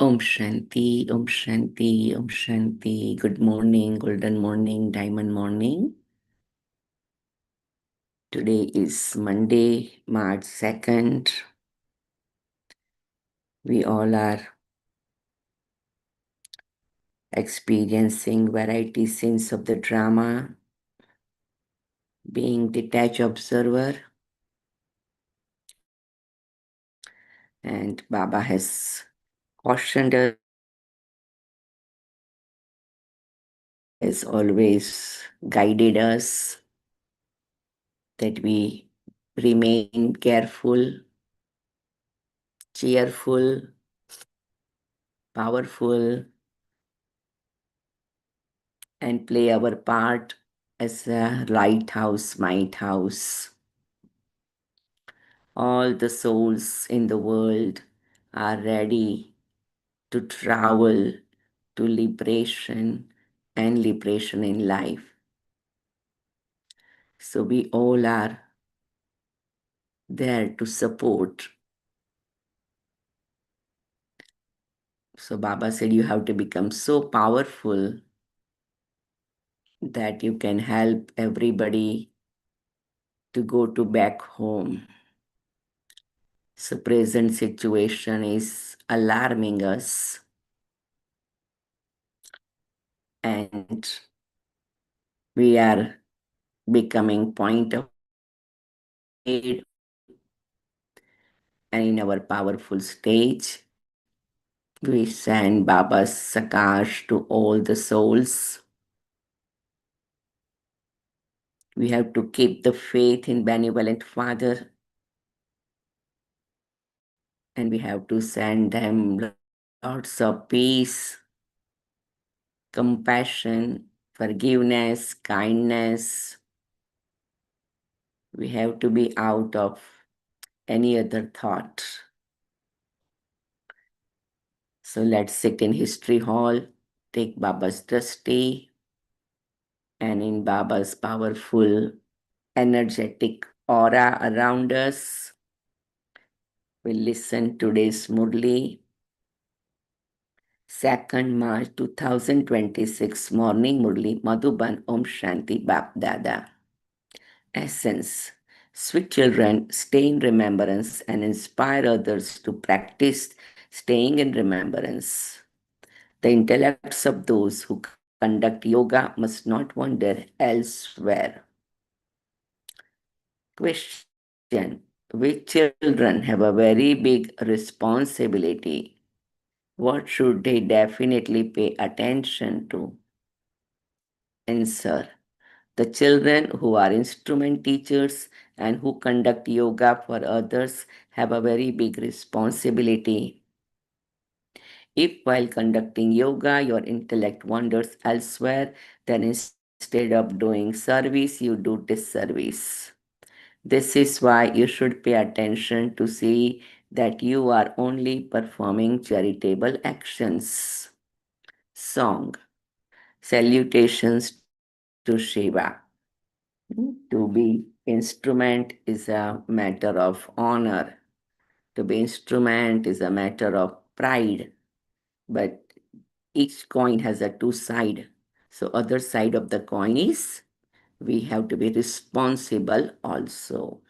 Om Shanti, Om Shanti, Om Shanti. Good morning, golden morning, diamond morning. Today is Monday, March 2nd. We all are experiencing variety scenes of the drama, being detached observer. And Baba has cautioned us, has always guided us that we remain careful, cheerful, powerful, and play our part as a lighthouse, might house. All the souls in the world are ready to travel to liberation and liberation in life. So we all are there to support. So Baba said you have to become so powerful that you can help everybody to go to back home. So present situation is alarming us, and we are becoming point of aid, and in our powerful stage we send Baba's sakar to all the souls. We have to keep the faith in benevolent Father, and we have to send them lots of peace, compassion, forgiveness, kindness. We have to be out of any other thought. So let's sit in History Hall, take Baba's drishti, and in Baba's powerful, energetic aura around us, we listen today's murli, 2nd March 2026 morning murli, Madhuban Om Shanti Bap Dada. Essence. Sweet children, stay in remembrance and inspire others to practice staying in remembrance. The intellects of those who conduct yoga must not wander elsewhere. Question. Which children have a very big responsibility? What should they definitely pay attention to? Answer. The children who are instrument teachers and who conduct yoga for others have a very big responsibility. If while conducting yoga your intellect wanders elsewhere, then instead of doing service, you do disservice. This is why you should pay attention to see that you are only performing charitable actions. Song. Salutations to Shiva. To be instrument is a matter of honor. To be instrument is a matter of pride. But each coin has a two side. So other side of the coin is we have to be responsible also.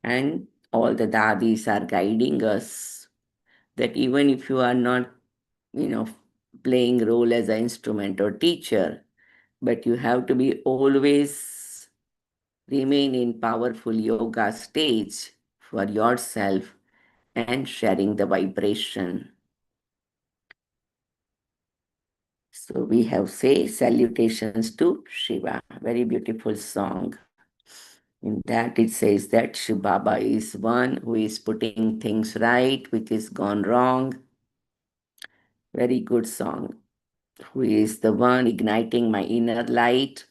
And all the dadis are guiding us that even if you are not, you know, playing role as an instrument or teacher, but you have to be always remain in powerful yoga stage for yourself and sharing the vibration. So we have say salutations to Shiva. Very beautiful song. In that it says that Shiva Baba is one who is putting things right, which is gone wrong. Very good song. Who is the one igniting my inner light.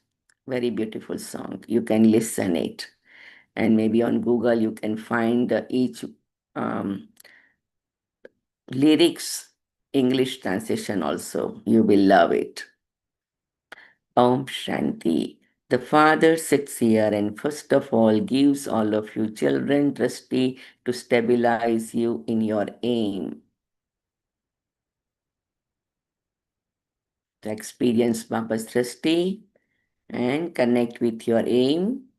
Very beautiful song. You can listen it. And maybe on Google you can find each um, lyrics English translation also. You will love it. Om Shanti. The Father sits here and first of all gives all of you children drishti to stabilize you in your aim. to experience Baba's Drishti and connect with your aim.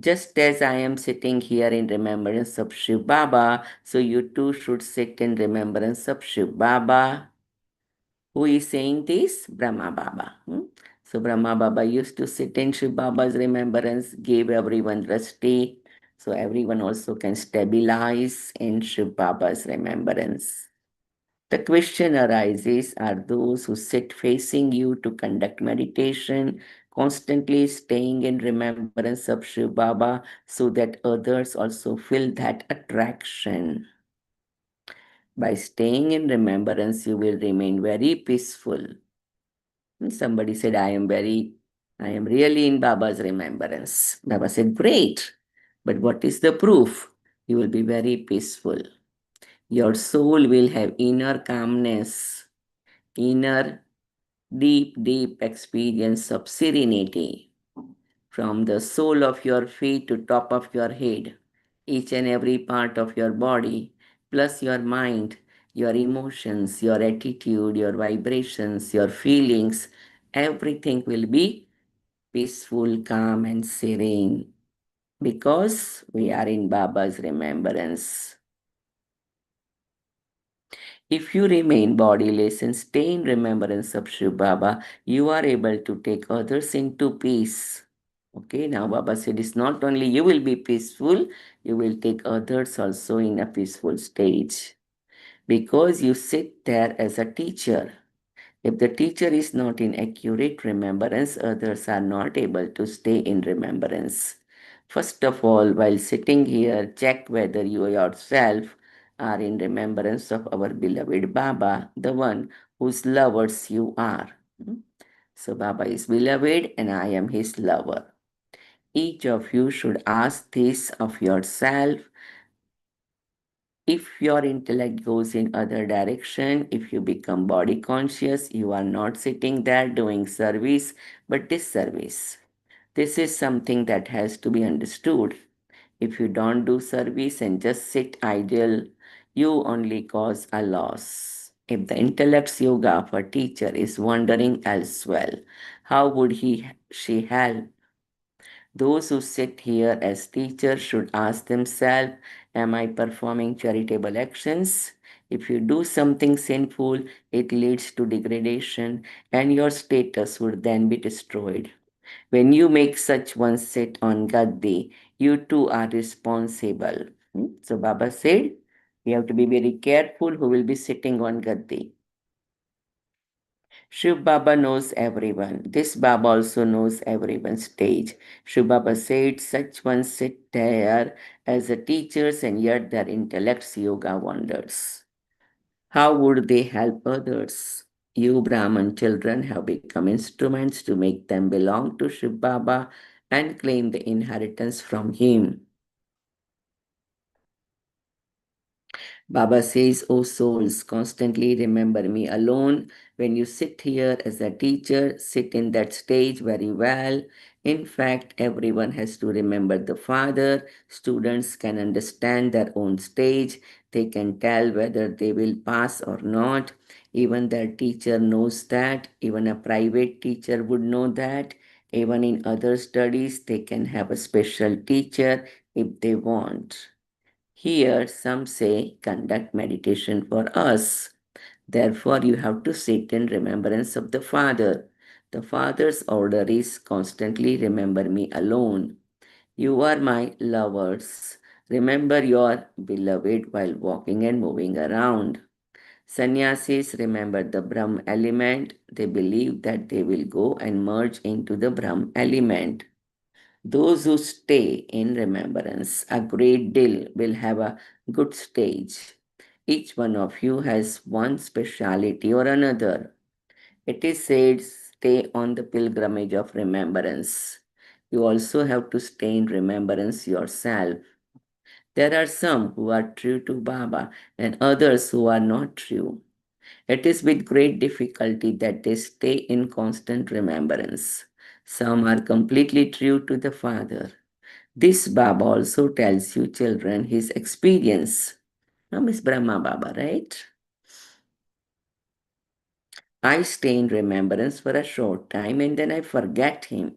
Just as I am sitting here in remembrance of Shiv Baba, so you too should sit in remembrance of Shiv Baba. Who is saying this? Brahma Baba. So Brahma Baba used to sit in Shiv Baba's remembrance, gave everyone drishti, so everyone also can stabilize in Shiv Baba's remembrance. The question arises, are those who sit facing you to conduct meditation, constantly staying in remembrance of Shiv Baba so that others also feel that attraction. By staying in remembrance, you will remain very peaceful. Somebody said, I am really in Baba's remembrance. Baba said, great. But what is the proof? You will be very peaceful. Your soul will have inner calmness, inner deep experience of serenity from the sole of your feet to top of your head, each and every part of your body, plus your mind, your emotions, your attitude, your vibrations, your feelings, everything will be peaceful, calm, and serene because we are in Baba's remembrance. If you remain bodiless and stay in remembrance of Shiv Baba, you are able to take others into peace. Okay, now Baba said it's not only you will be peaceful, you will take others also in a peaceful stage because you sit there as a teacher. If the teacher is not in accurate remembrance, others are not able to stay in remembrance. First of all, while sitting here, check whether you yourself are in remembrance of our beloved Baba, the one whose lovers you are. So, Baba is beloved and I am his lover. Each of you should ask this of yourself. If your intellect goes in other direction, if you become body conscious, you are not sitting there doing service but disservice. This is something that has to be understood. If you don't do service and just sit idle, you only cause a loss. If the intellect's yoga of a teacher is wandering elsewhere, how would she help? Those who sit here as teachers should ask themselves, am I performing charitable actions? If you do something sinful, it leads to degradation and your status would then be destroyed. When you make such one sit on Gaddi, you too are responsible. So Baba said, we have to be very careful who will be sitting on Gaddi. Shiv Baba knows everyone. This Baba also knows everyone's stage. Shiv Baba said, such ones sit there as the teachers and yet their intellects yoga wonders. How would they help others? You Brahman children have become instruments to make them belong to Shiv Baba and claim the inheritance from him. Baba says, O souls, constantly remember me alone. When you sit here as a teacher, sit in that stage very well. In fact, everyone has to remember the Father. Students can understand their own stage. They can tell whether they will pass or not. Even their teacher knows that. Even a private teacher would know that. Even in other studies, they can have a special teacher if they want. Here, some say, conduct meditation for us. Therefore, you have to sit in remembrance of the Father. The Father's order is constantly remember me alone. You are my lovers. Remember your beloved while walking and moving around. Sannyasis remember the Brahm element. They believe that they will go and merge into the Brahm element. Those who stay in remembrance a great deal will have a good stage. Each one of you has one speciality or another. It is said, stay on the pilgrimage of remembrance. You also have to stay in remembrance yourself. There are some who are true to Baba and others who are not true. It is with great difficulty that they stay in constant remembrance. Some are completely true to the Father. This Baba also tells you, children, his experience. Miss Brahma Baba, right? I stay in remembrance for a short time and then I forget him.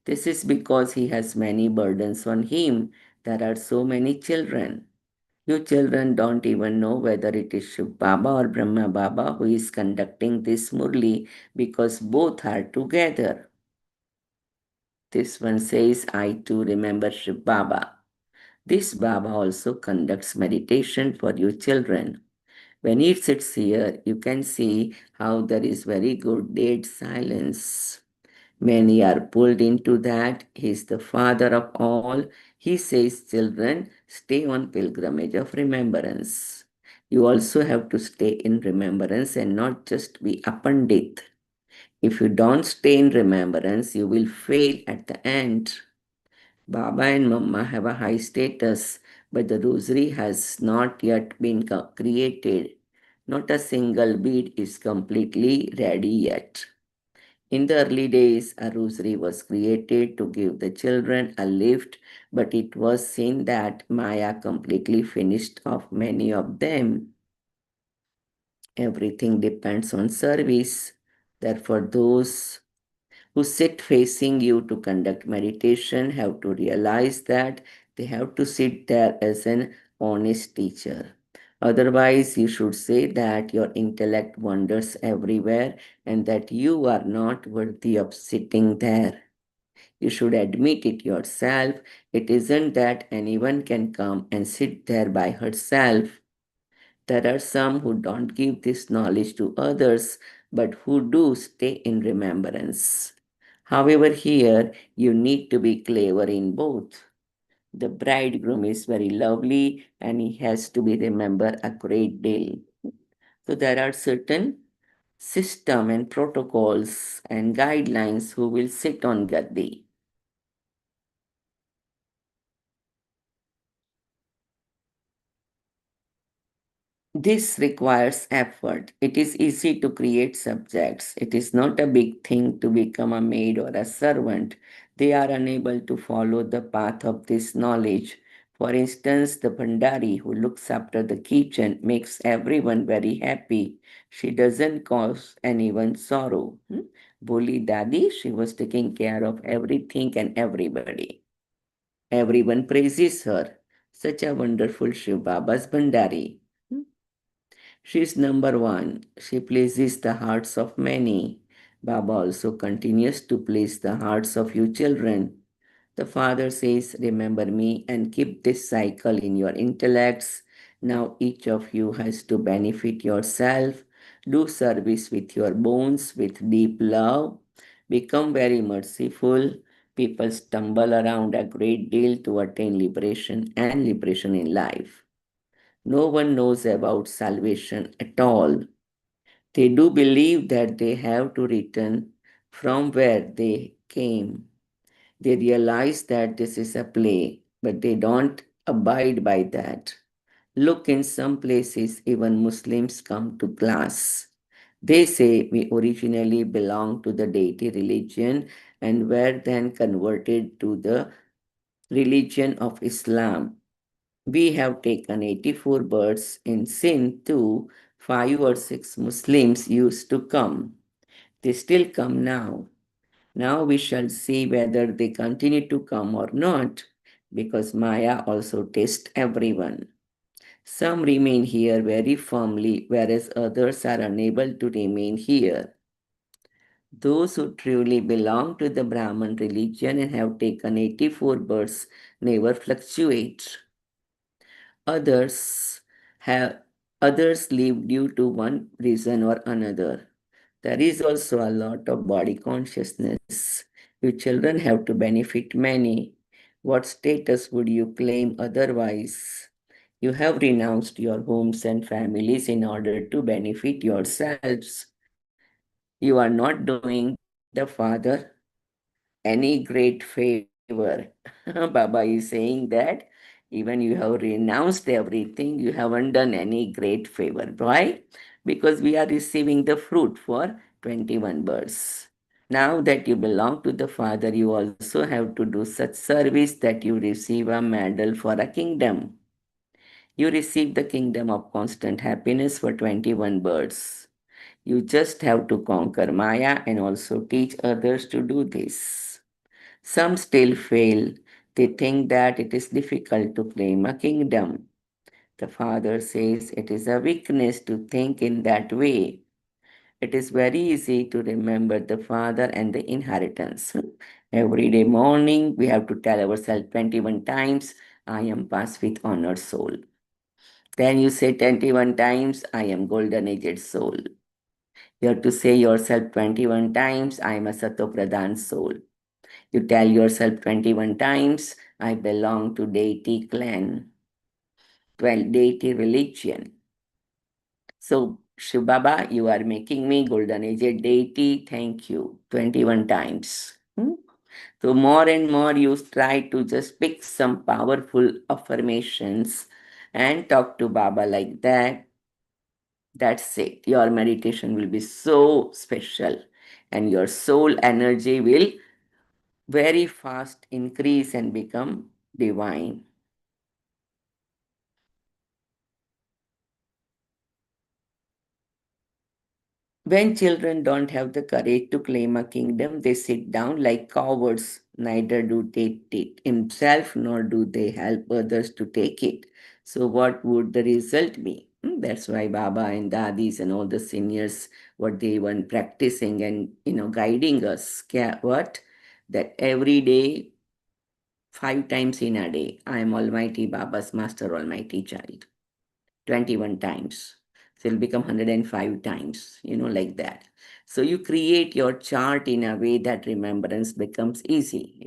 This is because he has many burdens on him. There are so many children. You children don't even know whether it is Shiv Baba or Brahma Baba who is conducting this murli because both are together. This one says, I too remember Shiv Baba. This Baba also conducts meditation for you children. When he sits here, you can see how there is very good dead silence. Many are pulled into that. He is the father of all. He says, children, stay on pilgrimage of remembrance. You also have to stay in remembrance and not just be a pandit. If you don't stay in remembrance, you will fail at the end. Baba and Mama have a high status, but the rosary has not yet been created. Not a single bead is completely ready yet. In the early days, a rosary was created to give the children a lift, but it was seen that Maya completely finished off many of them. Everything depends on service. Therefore, those who sit facing you to conduct meditation have to realize that they have to sit there as an honest teacher. Otherwise, you should say that your intellect wanders everywhere and that you are not worthy of sitting there. You should admit it yourself. It isn't that anyone can come and sit there by herself. There are some who don't give this knowledge to others, but who do stay in remembrance. However, here you need to be clever in both. The bridegroom is very lovely and he has to be remembered a great deal. So there are certain system and protocols and guidelines who will sit on Gaddi. This requires effort. It is easy to create subjects. It is not a big thing to become a maid or a servant. They are unable to follow the path of this knowledge. For instance, the Bhandari who looks after the kitchen makes everyone very happy. She doesn't cause anyone sorrow. Boli Dadi, she was taking care of everything and everybody. Everyone praises her. Such a wonderful Shiv Baba's Bhandari. She is number one. She pleases the hearts of many. Baba also continues to please the hearts of you children. The father says, remember me and keep this cycle in your intellects. Now each of you has to benefit yourself. Do service with your bones with deep love. Become very merciful. People stumble around a great deal to attain liberation and liberation in life. No one knows about salvation at all. They do believe that they have to return from where they came. They realize that this is a play, but they don't abide by that. Look, in some places, even Muslims come to class. They say we originally belong to the deity religion and were then converted to the religion of Islam. We have taken 84 birds in sin too. 5 or 6 Muslims used to come. They still come now. Now we shall see whether they continue to come or not, because Maya also tests everyone. Some remain here very firmly, whereas others are unable to remain here. Those who truly belong to the Brahman religion and have taken 84 births never fluctuate. Others have others leave due to one reason or another. There is also a lot of body consciousness. You children have to benefit many. What status would you claim otherwise? You have renounced your homes and families in order to benefit yourselves. You are not doing the Father any great favor. Baba is saying that even you have renounced everything, you haven't done any great favor. Why? Because we are receiving the fruit for 21 births. Now that you belong to the Father, you also have to do such service that you receive a medal for a kingdom. You receive the kingdom of constant happiness for 21 births. You just have to conquer Maya and also teach others to do this. Some still fail. They think that it is difficult to claim a kingdom. The father says it is a weakness to think in that way. It is very easy to remember the father and the inheritance. Every day morning, we have to tell ourselves 21 times, I am passed with honored soul. Then you say 21 times, I am golden aged soul. You have to say yourself 21 times, I am a Satopradhan soul. You tell yourself 21 times, I belong to deity clan, 12 deity religion. So, Shubaba, you are making me golden aged deity. Thank you. 21 times. So, more and more you try to just pick some powerful affirmations and talk to Baba like that. That's it. Your meditation will be so special and your soul energy will very fast increase and become divine. When children don't have the courage to claim a kingdom, they sit down like cowards. Neither do they take himself nor do they help others to take it. So, what would the result be? That's why Baba and Dadis and all the seniors, what they were practicing and guiding us. What? That every day, 5 times in a day, I am Almighty Baba's Master Almighty Child. 21 times. So it'll become 105 times, like that. So you create your chart in a way that remembrance becomes easy.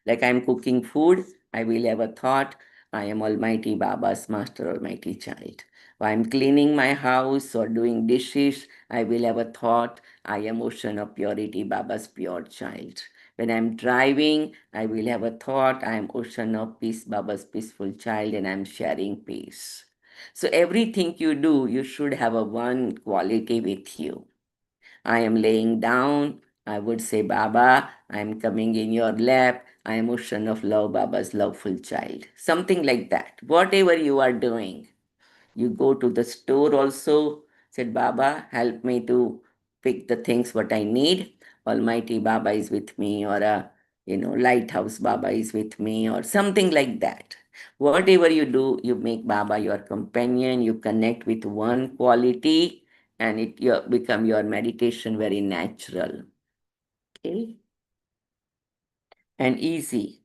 Like I'm cooking food, I will have a thought, I am Almighty Baba's Master Almighty Child. While I'm cleaning my house or doing dishes, I will have a thought, I am Ocean of Purity Baba's pure child. When I'm driving, I will have a thought, I am Ocean of Peace Baba's peaceful child and I'm sharing peace. So everything you do, you should have a one quality with you. I am laying down. I would say, Baba, I am coming in your lap. I am ocean of love, Baba's loveful child. Something like that. Whatever you are doing, you go to the store also, said, Baba, help me to pick the things what I need. Almighty Baba is with me, or lighthouse Baba is with me, or something like that. Whatever you do, you make Baba your companion, you connect with one quality, and become your meditation very natural. Okay? And easy.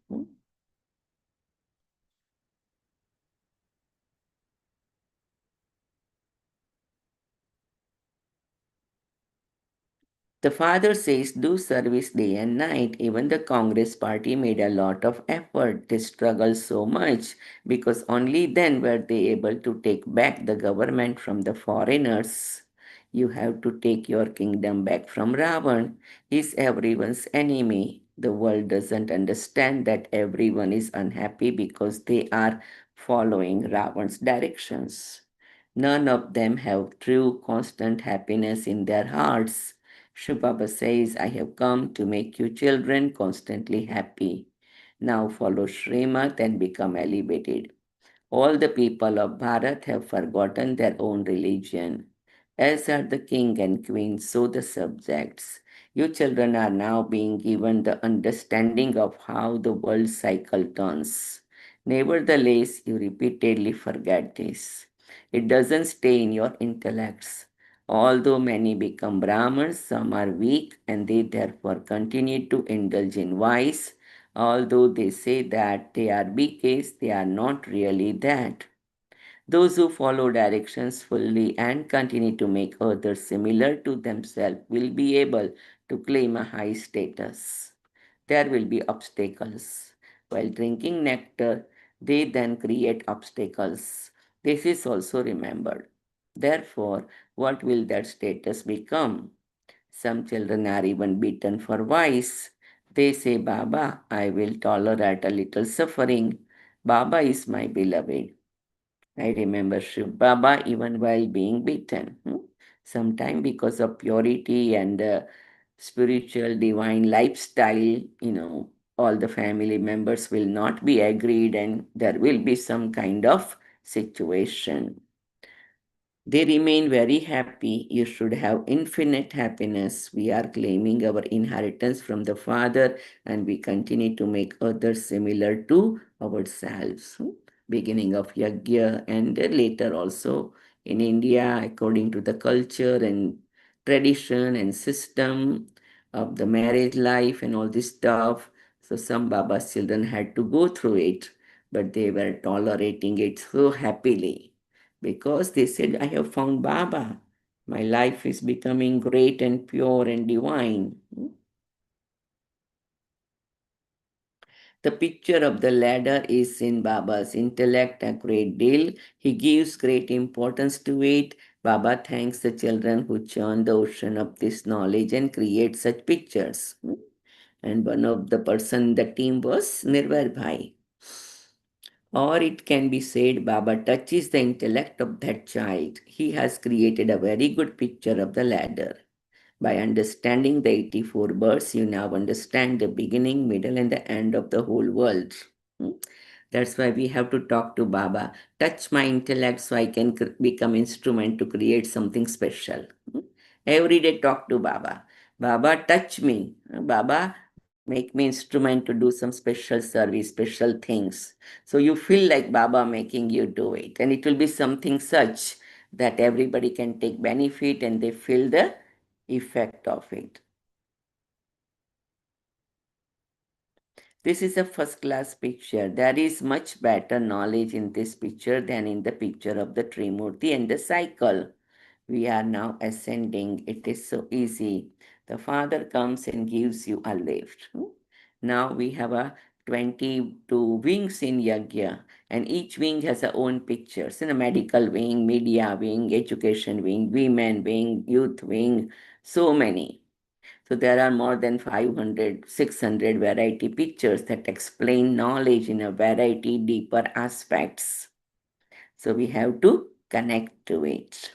The father says, do service day and night. Even the Congress party made a lot of effort. They struggled so much because only then were they able to take back the government from the foreigners. You have to take your kingdom back from Ravan. He's everyone's enemy. The world doesn't understand that everyone is unhappy because they are following Ravan's directions. None of them have true constant happiness in their hearts. Shubhaba says, I have come to make you children constantly happy. Now follow Srimat and become elevated. All the people of Bharat have forgotten their own religion. As are the king and queen, so the subjects. You children are now being given the understanding of how the world cycle turns. Nevertheless, you repeatedly forget this. It doesn't stay in your intellects. Although many become Brahmins, some are weak and they therefore continue to indulge in vice. Although they say that they are BKs, they are not really that. Those who follow directions fully and continue to make others similar to themselves will be able to claim a high status. There will be obstacles. While drinking nectar, they then create obstacles. This is also remembered. Therefore, what will that status become? Some children are even beaten for vice. They say, Baba, I will tolerate a little suffering. Baba is my beloved. I remember Shiv Baba even while being beaten. Sometime because of purity and spiritual divine lifestyle, all the family members will not be agreed and there will be some kind of situation. They remain very happy. You should have infinite happiness. We are claiming our inheritance from the Father and we continue to make others similar to ourselves. Beginning of Yajna and later also in India, according to the culture and tradition and system of the marriage life and all this stuff. So some Baba's children had to go through it, but they were tolerating it so happily because they said, I have found Baba. My life is becoming great and pure and divine. The picture of the ladder is in Baba's intellect a great deal. He gives great importance to it. Baba thanks the children who churn the ocean of this knowledge and create such pictures. And one of the person in the team was Nirvar Bhai. Or it can be said Baba touches the intellect of that child. He has created a very good picture of the ladder. By understanding the 84 birds, you now understand the beginning, middle, and the end of the whole world. Hmm? That's why we have to talk to Baba. Touch my intellect so I can become instrument to create something special. Hmm? Every day talk to Baba. Baba, touch me. Baba, make me instrument to do some special service, special things. So you feel like Baba making you do it. And it will be something such that everybody can take benefit and they feel the effect of it. This is a first class picture. There is much better knowledge in this picture than in the picture of the Trimurti and the cycle. We are now ascending. It is so easy. The Father comes and gives you a lift. Now we have a 22 wings in Yagya, and each wing has its own pictures. In a medical wing, media wing, education wing, women wing, youth wing, so many. So there are more than 500, 600 variety pictures that explain knowledge in a variety deeper aspects. So we have to connect to it.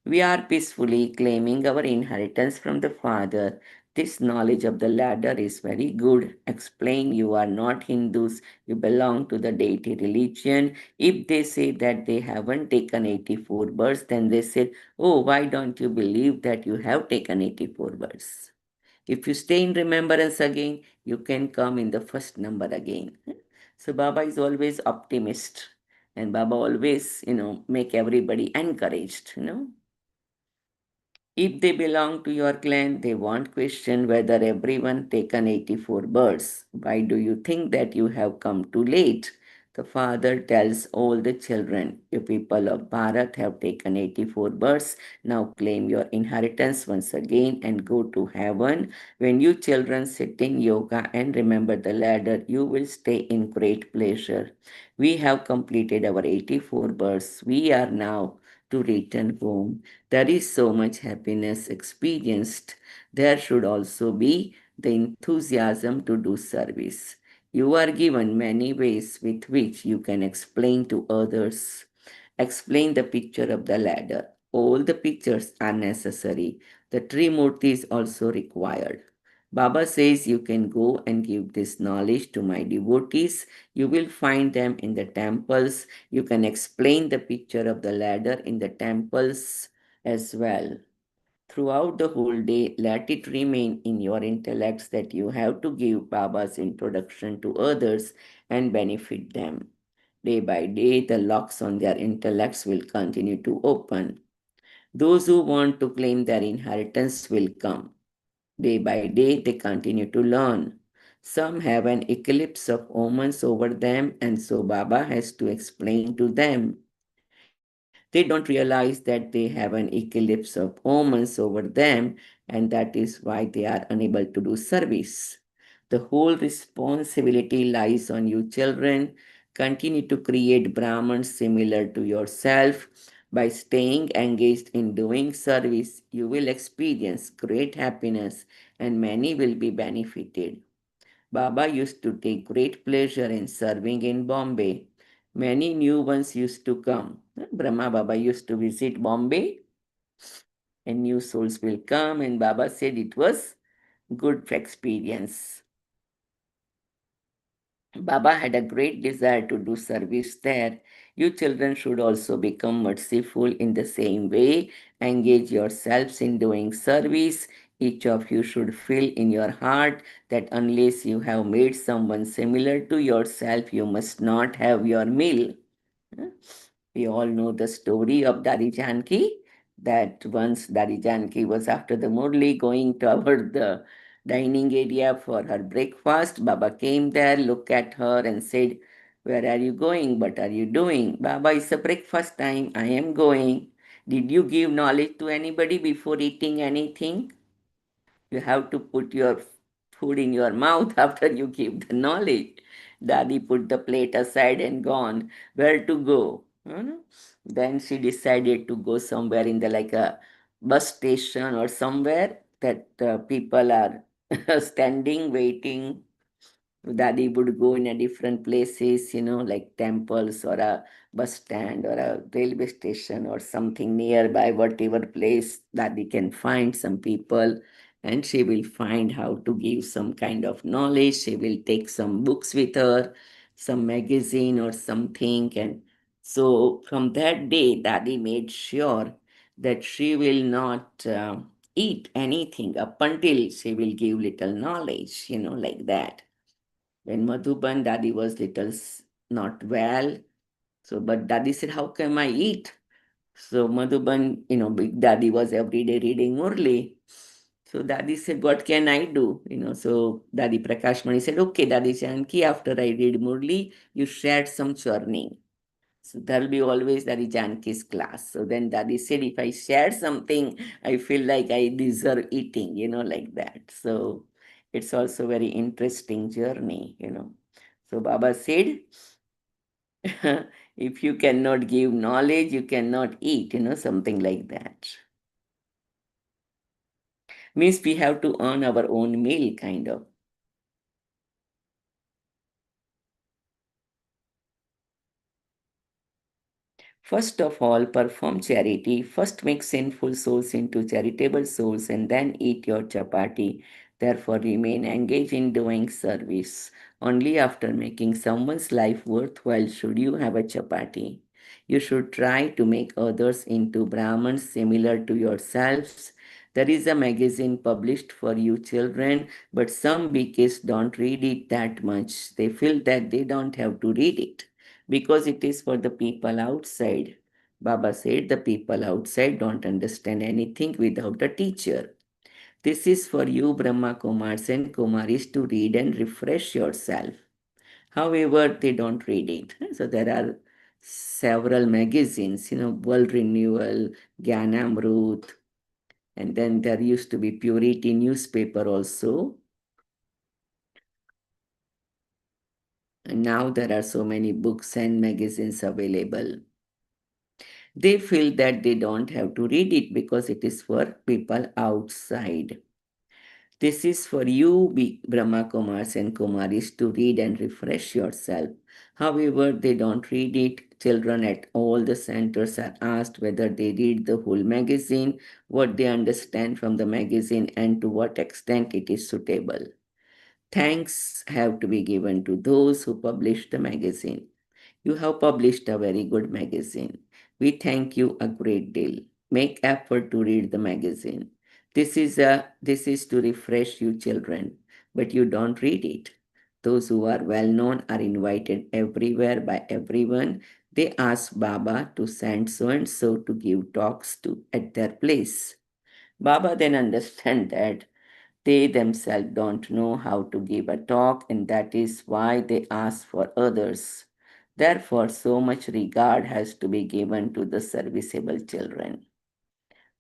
We are peacefully claiming our inheritance from the Father. This knowledge of the ladder is very good. Explain you are not Hindus, you belong to the deity religion. If they say that they haven't taken 84 births, then they said, oh, why don't you believe that you have taken 84 births? If you stay in remembrance again, you can come in the first number again. So Baba is always optimist. And Baba always, make everybody encouraged. If they belong to your clan, they won't question whether everyone taken 84 birds. Why do you think that you have come too late? The father tells all the children, you people of Bharat have taken 84 birds. Now claim your inheritance once again and go to heaven. When you children sit in yoga and remember the ladder, you will stay in great pleasure. We have completed our 84 birds. We are now to return home. There is so much happiness experienced. There should also be the enthusiasm to do service. You are given many ways with which you can explain to others. Explain the picture of the ladder. All the pictures are necessary. The Trimurti is also required. Baba says you can go and give this knowledge to my devotees. You will find them in the temples. You can explain the picture of the ladder in the temples as well. Throughout the whole day, let it remain in your intellects that you have to give Baba's introduction to others and benefit them. Day by day, the locks on their intellects will continue to open. Those who want to claim their inheritance will come. Day by day, they continue to learn. Some have an eclipse of omens over them, and so Baba has to explain to them. They don't realize that they have an eclipse of omens over them, and that is why they are unable to do service. The whole responsibility lies on you, children. Continue to create Brahmans similar to yourself. By staying engaged in doing service, you will experience great happiness and many will be benefited. Baba used to take great pleasure in serving in Bombay. Many new ones used to come. Brahma Baba used to visit Bombay and new souls will come, and Baba said it was good experience. Baba had a great desire to do service there. You children should also become merciful in the same way. Engage yourselves in doing service. Each of you should feel in your heart that unless you have made someone similar to yourself, you must not have your meal. Huh? We all know the story of Dari Janki, that once Dari Janki was after the Murli going toward the dining area for her breakfast. Baba came there, looked at her and said, "Where are you going? What are you doing?" "Baba, it's a breakfast time. I am going." "Did you give knowledge to anybody before eating anything?" You have to put your food in your mouth after you give the knowledge. Daddy put the plate aside and gone. Where to go? Then she decided to go somewhere in the like a bus station or somewhere that people are standing, waiting. Daddy would go in a different places, like temples or a bus stand or a railway station or something nearby, whatever place Daddy can find some people, and she will find how to give some kind of knowledge. She will take some books with her, some magazine or something. And so from that day, Daddy made sure that she will not eat anything up until she will give little knowledge, like that. When Madhuban, Daddy was little not well. So, but Daddy said, "How can I eat?" So Madhuban, Big Daddy was every day reading Murli. So Daddy said, "What can I do?" So Daddy Prakash Mani said, "Okay, Daddy Janki, after I read Murli, you shared some churning." So there'll be always Daddy Janki's class. So then Daddy said, "If I share something, I feel like I deserve eating, like that." So it's also very interesting journey. So Baba said, if you cannot give knowledge, you cannot eat, something like that. Means we have to earn our own meal, kind of. First of all, perform charity. First, make sinful souls into charitable souls and then eat your chapati. Therefore, remain engaged in doing service. Only after making someone's life worthwhile should you have a chapati. You should try to make others into Brahmins similar to yourselves. There is a magazine published for you children, but some BKs don't read it that much. They feel that they don't have to read it because it is for the people outside. Baba said the people outside don't understand anything without a teacher. This is for you, Brahma Kumars and Kumaris, to read and refresh yourself. However, they don't read it. So there are several magazines, World Renewal, Gyanamrut, and then there used to be Purity newspaper also. And now there are so many books and magazines available. They feel that they don't have to read it because it is for people outside. This is for you, Brahma Kumars and Kumaris, to read and refresh yourself. However, they don't read it. Children at all the centers are asked whether they read the whole magazine, what they understand from the magazine, and to what extent it is suitable. Thanks have to be given to those who publish the magazine. You have published a very good magazine. We thank you a great deal. Make effort to read the magazine. This is to refresh you children, but you don't read it. Those who are well known are invited everywhere by everyone. They ask Baba to send so and so to give talks to at their place. Baba then understand that they themselves don't know how to give a talk, and that is why they ask for others. Therefore, so much regard has to be given to the serviceable children.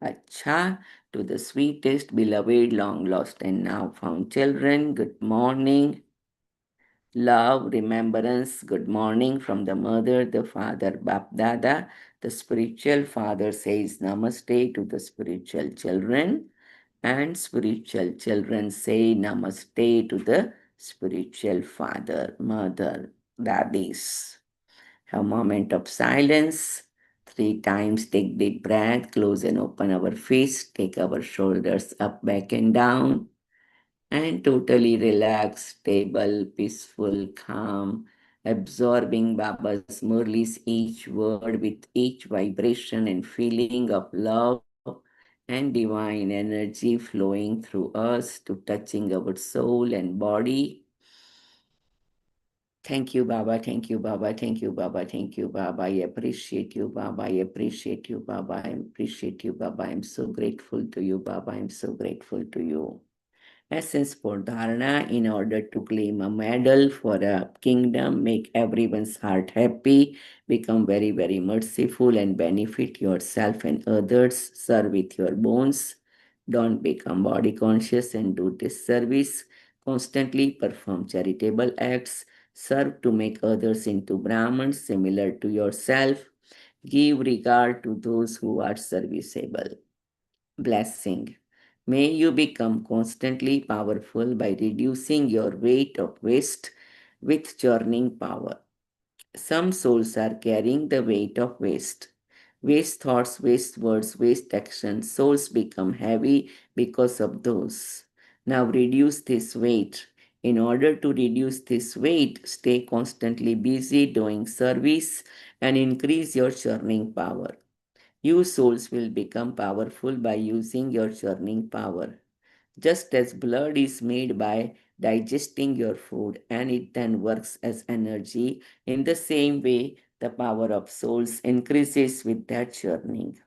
Acha, to the sweetest, beloved, long lost, and now found children, good morning. Love, remembrance, good morning from the mother, the father, Bap Dada. The spiritual father says namaste to the spiritual children, and spiritual children say namaste to the spiritual father, mother, daddies. Have a moment of silence. 3 times take deep breath, close and open our fists, take our shoulders up, back and down. and totally relaxed, stable, peaceful, calm, absorbing Baba's Murli's each word with each vibration and feeling of love and divine energy flowing through us to touching our soul and body. Thank you, Baba. Thank you, Baba. Thank you, Baba. Thank you, Baba. I appreciate you, Baba. I appreciate you, Baba. I appreciate you, Baba. I'm so grateful to you, Baba. I'm so grateful to you. Essence for Dharana in order to claim a medal for a kingdom, make everyone's heart happy, become very, very merciful and benefit yourself and others, serve with your bones. Don't become body conscious and do disservice. Constantly perform charitable acts. Serve to make others into Brahmins similar to yourself. Give regard to those who are serviceable. Blessing. May you become constantly powerful by reducing your weight of waste with churning power. Some souls are carrying the weight of waste. Waste thoughts, waste words, waste actions. Souls become heavy because of those. Now reduce this weight. In order to reduce this weight, stay constantly busy doing service and increase your churning power. You souls will become powerful by using your churning power. Just as blood is made by digesting your food and it then works as energy, in the same way, the power of souls increases with that churning.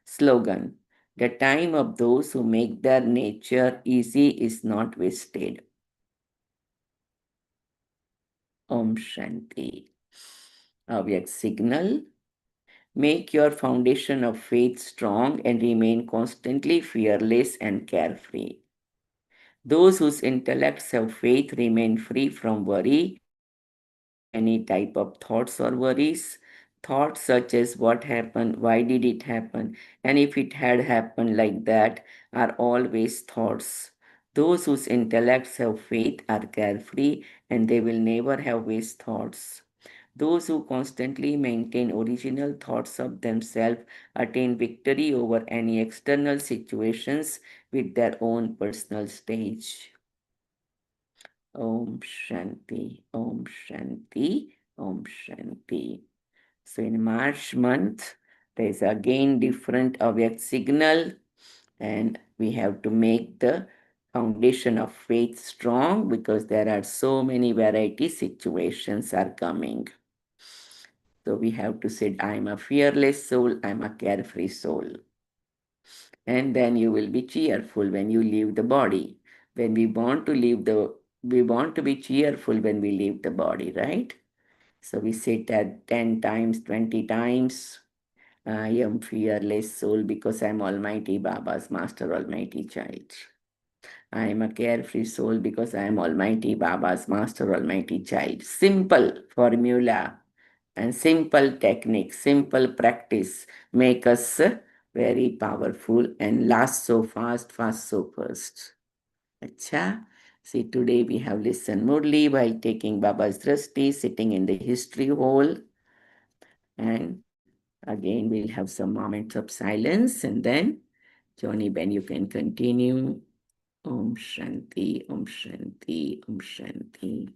Slogan. The time of those who make their nature easy is not wasted. Om Shanti. Avyakt signal. Make your foundation of faith strong and remain constantly fearless and carefree. Those whose intellects have faith remain free from worry, any type of thoughts or worries. Thoughts such as what happened, why did it happen, and if it had happened like that are always thoughts. Those whose intellects have faith are carefree and they will never have waste thoughts. Those who constantly maintain original thoughts of themselves attain victory over any external situations with their own personal stage. Om Shanti, Om Shanti, Om Shanti. So in March month, there is again different Avyakt signal, and we have to make the foundation of faith strong because there are so many variety situations are coming. So we have to say, I'm a fearless soul, I'm a carefree soul. And then you will be cheerful when you leave the body. When we want to be cheerful when we leave the body, right? So we say that 10 times, 20 times. I am fearless soul because I'm Almighty Baba's Master Almighty Child. I am a carefree soul because I am Almighty Baba's Master Almighty Child. Simple formula and simple technique, simple practice make us very powerful and last so fast, fast so fast. Acha. See, today we have listened Murli while taking Baba's Drashti, sitting in the history hall. And again, we'll have some moments of silence and then, Johnny Ben, you can continue. Om Shanti, Om Shanti, Om Shanti.